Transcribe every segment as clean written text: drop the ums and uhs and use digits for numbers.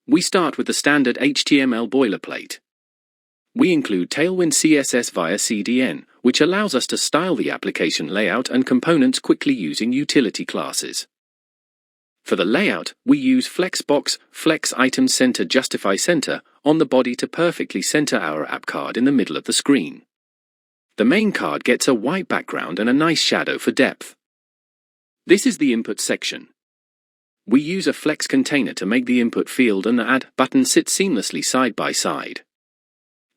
We start with the standard HTML boilerplate. We include Tailwind CSS via CDN, which allows us to style the application layout and components quickly using utility classes. For the layout, we use Flexbox, Flex Item Center Justify Center on the body to perfectly center our app card in the middle of the screen. The main card gets a white background and a nice shadow for depth. This is the input section. We use a flex container to make the input field and the add button sit seamlessly side by side.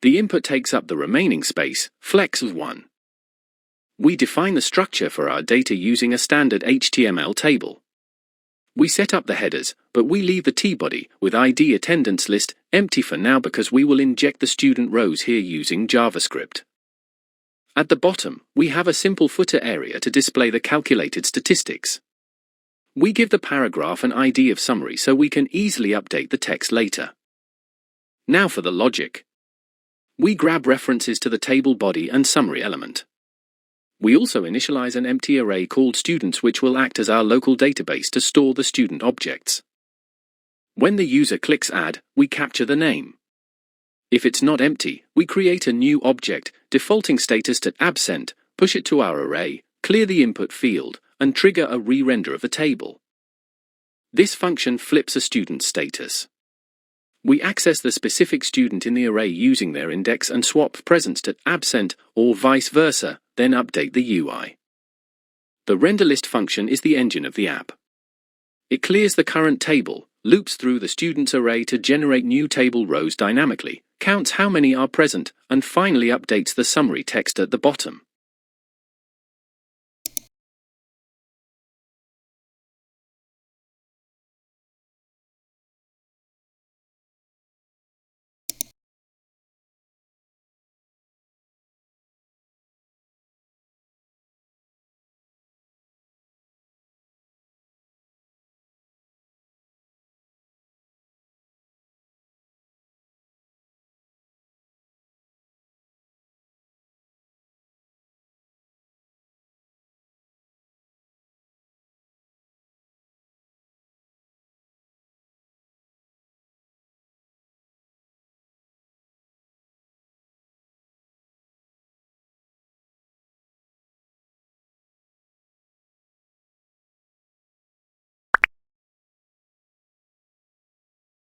The input takes up the remaining space, flex of 1. We define the structure for our data using a standard HTML table. We set up the headers, but we leave the T-body with ID attendance list empty for now because we will inject the student rows here using JavaScript. At the bottom, we have a simple footer area to display the calculated statistics. We give the paragraph an ID of summary so we can easily update the text later. Now for the logic. We grab references to the table body and summary element. We also initialize an empty array called students which will act as our local database to store the student objects. When the user clicks add, we capture the name. If it's not empty, we create a new object, defaulting status to absent, push it to our array, clear the input field, and trigger a re-render of the table. This function flips a student's status. We access the specific student in the array using their index and swap presence to absent or vice versa, then update the UI. The renderList function is the engine of the app. It clears the current table, loops through the student's array to generate new table rows dynamically, counts how many are present, and finally updates the summary text at the bottom.